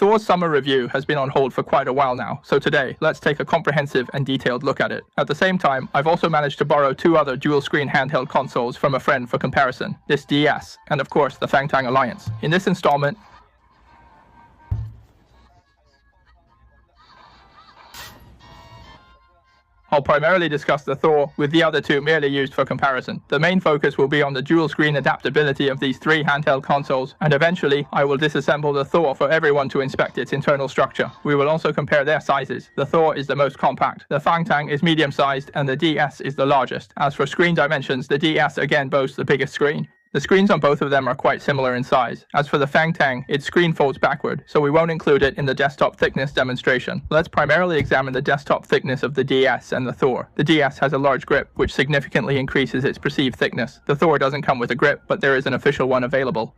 Thor's summer review has been on hold for quite a while now, so today, let's take a comprehensive and detailed look at it. At the same time, I've also managed to borrow two other dual-screen handheld consoles from a friend for comparison, this DS, and of course the Fangtang Alliance. In this installment, I'll primarily discuss the Thor, with the other two merely used for comparison. The main focus will be on the dual-screen adaptability of these three handheld consoles, and eventually, I will disassemble the Thor for everyone to inspect its internal structure. We will also compare their sizes. The Thor is the most compact, the Fangtang is medium-sized, and the DS is the largest. As for screen dimensions, the DS again boasts the biggest screen. The screens on both of them are quite similar in size. As for the Fangtang, its screen folds backward, so we won't include it in the desktop thickness demonstration. Let's primarily examine the desktop thickness of the DS and the Thor. The DS has a large grip, which significantly increases its perceived thickness. The Thor doesn't come with a grip, but there is an official one available.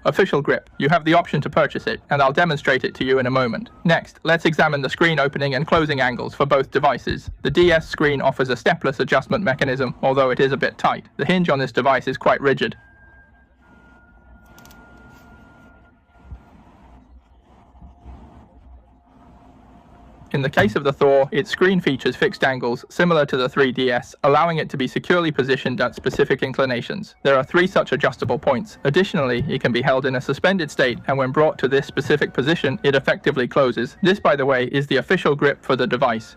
Official grip. You have the option to purchase it, and I'll demonstrate it to you in a moment. Next, let's examine the screen opening and closing angles for both devices. The DS screen offers a stepless adjustment mechanism, although it is a bit tight. The hinge on this device is quite rigid. In the case of the Thor, its screen features fixed angles similar to the 3DS, allowing it to be securely positioned at specific inclinations. There are 3 such adjustable points. Additionally, it can be held in a suspended state, and when brought to this specific position, it effectively closes. This, by the way, is the official grip for the device.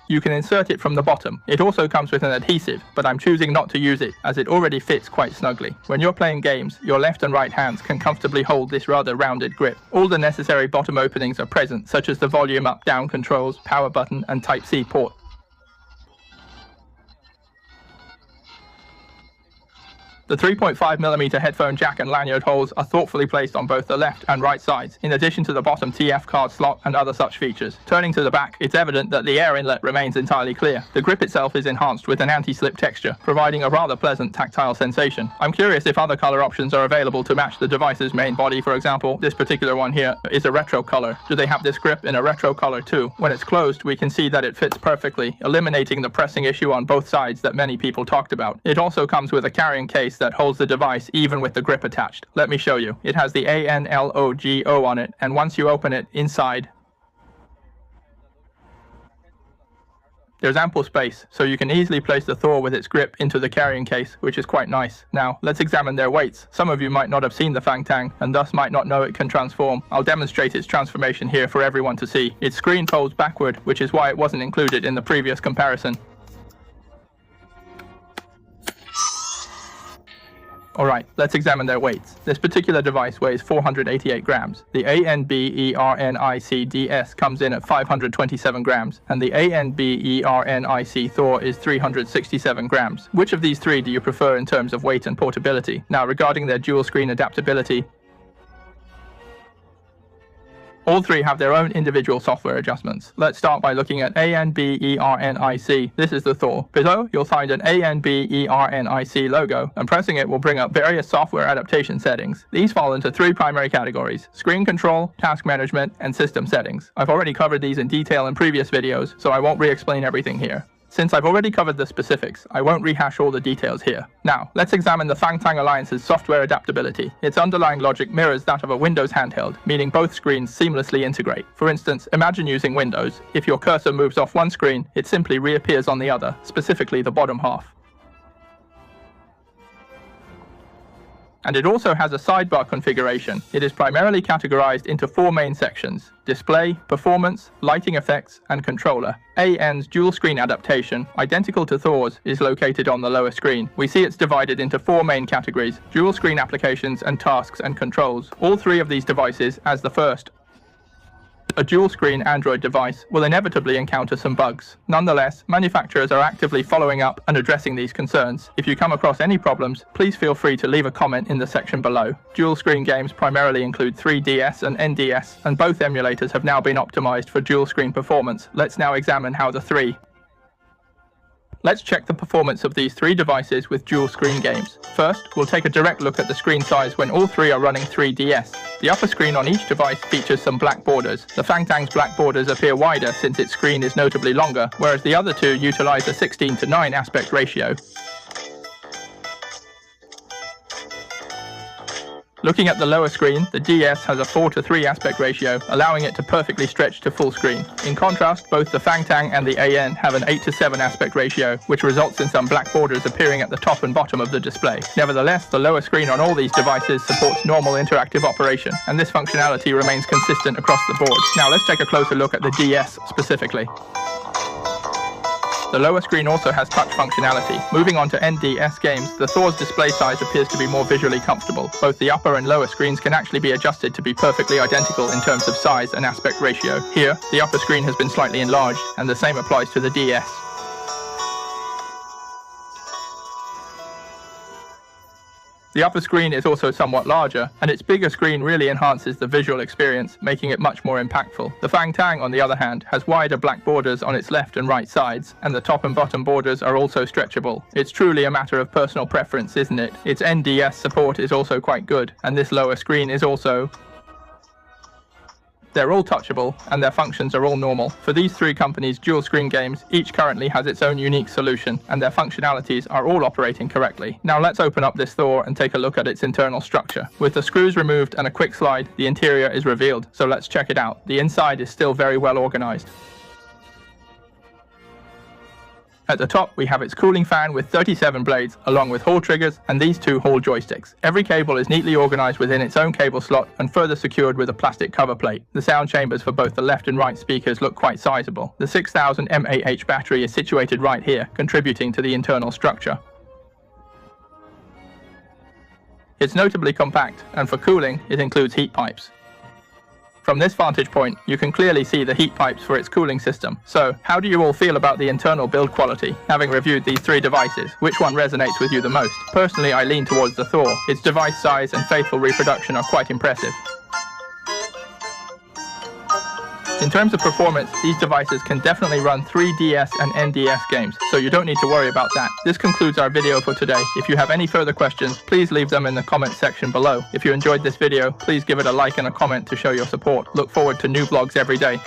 You can insert it from the bottom. It also comes with an adhesive, but I'm choosing not to use it, as it already fits quite snugly. When you're playing games, your left and right hands can comfortably hold this rather rounded grip. All the necessary bottom openings are present, such as the volume up-down controls, power button, and Type-C port. The 3.5mm headphone jack and lanyard holes are thoughtfully placed on both the left and right sides, in addition to the bottom TF card slot and other such features. Turning to the back, it's evident that the air inlet remains entirely clear. The grip itself is enhanced with an anti-slip texture, providing a rather pleasant tactile sensation. I'm curious if other color options are available to match the device's main body. For example, this particular one here is a retro color. Do they have this grip in a retro color too? When it's closed, we can see that it fits perfectly, eliminating the pressing issue on both sides that many people talked about. It also comes with a carrying case that holds the device even with the grip attached. Let me show you. It has the ANLOGO on it, and once you open it, inside there's ample space, so you can easily place the Thor with its grip into the carrying case, which is quite nice. Now, let's examine their weights. Some of you might not have seen the Fangtang, and thus might not know it can transform. I'll demonstrate its transformation here for everyone to see. Its screen folds backward, which is why it wasn't included in the previous comparison. Alright, let's examine their weights. This particular device weighs 488 grams. The ANBERNIC DS comes in at 527 grams, and the ANBERNIC Thor is 367 grams. Which of these three do you prefer in terms of weight and portability? Now, regarding their dual screen adaptability, all three have their own individual software adjustments. Let's start by looking at ANBERNIC. This is the Thor. Below, you'll find an ANBERNIC logo, and pressing it will bring up various software adaptation settings. These fall into 3 primary categories: screen control, task management, and system settings. I've already covered these in detail in previous videos, so I won't re-explain everything here. Since I've already covered the specifics, I won't rehash all the details here. Now, let's examine the Fangtang Alliance's software adaptability. Its underlying logic mirrors that of a Windows handheld, meaning both screens seamlessly integrate. For instance, imagine using Windows. If your cursor moves off one screen, it simply reappears on the other, specifically the bottom half. And it also has a sidebar configuration. It is primarily categorized into 4 main sections: display, performance, lighting effects, and controller. AN's dual screen adaptation, identical to Thor's, is located on the lower screen. We see it's divided into 4 main categories: dual screen applications and tasks and controls. All 3 of these devices, as the first, a dual-screen Android device, will inevitably encounter some bugs. Nonetheless, manufacturers are actively following up and addressing these concerns. If you come across any problems, please feel free to leave a comment in the section below. Dual-screen games primarily include 3DS and NDS, and both emulators have now been optimized for dual-screen performance. Let's now examine how the 3. Let's check the performance of these 3 devices with dual-screen games. First, we'll take a direct look at the screen size when all 3 are running 3DS. The upper screen on each device features some black borders. The Fangtang's black borders appear wider since its screen is notably longer, whereas the other 2 utilize a 16:9 aspect ratio. Looking at the lower screen, the DS has a 4:3 aspect ratio, allowing it to perfectly stretch to full screen. In contrast, both the Fangtang and the AN have an 8:7 aspect ratio, which results in some black borders appearing at the top and bottom of the display. Nevertheless, the lower screen on all these devices supports normal interactive operation, and this functionality remains consistent across the board. Now let's take a closer look at the DS specifically. The lower screen also has touch functionality. Moving on to NDS games, the Thor's display size appears to be more visually comfortable. Both the upper and lower screens can actually be adjusted to be perfectly identical in terms of size and aspect ratio. Here, the upper screen has been slightly enlarged, and the same applies to the DS. The upper screen is also somewhat larger, and its bigger screen really enhances the visual experience, making it much more impactful. The Fangtang, on the other hand, has wider black borders on its left and right sides, and the top and bottom borders are also stretchable. It's truly a matter of personal preference, isn't it? Its NDS support is also quite good, and this lower screen is also... They're all touchable, and their functions are all normal. For these three companies' dual-screen games, each currently has its own unique solution, and their functionalities are all operating correctly. Now let's open up this Thor and take a look at its internal structure. With the screws removed and a quick slide, the interior is revealed, so let's check it out. The inside is still very well organized. At the top, we have its cooling fan with 37 blades, along with hall triggers and these two hall joysticks. Every cable is neatly organized within its own cable slot and further secured with a plastic cover plate. The sound chambers for both the left and right speakers look quite sizable. The 6000 mAh battery is situated right here, contributing to the internal structure. It's notably compact, and for cooling, it includes heat pipes. From this vantage point, you can clearly see the heat pipes for its cooling system. So, how do you all feel about the internal build quality? Having reviewed these three devices, which one resonates with you the most? Personally, I lean towards the Thor. Its device size and faithful reproduction are quite impressive. In terms of performance, these devices can definitely run 3DS and NDS games, so you don't need to worry about that. This concludes our video for today. If you have any further questions, please leave them in the comment section below. If you enjoyed this video, please give it a like and a comment to show your support. Look forward to new vlogs every day.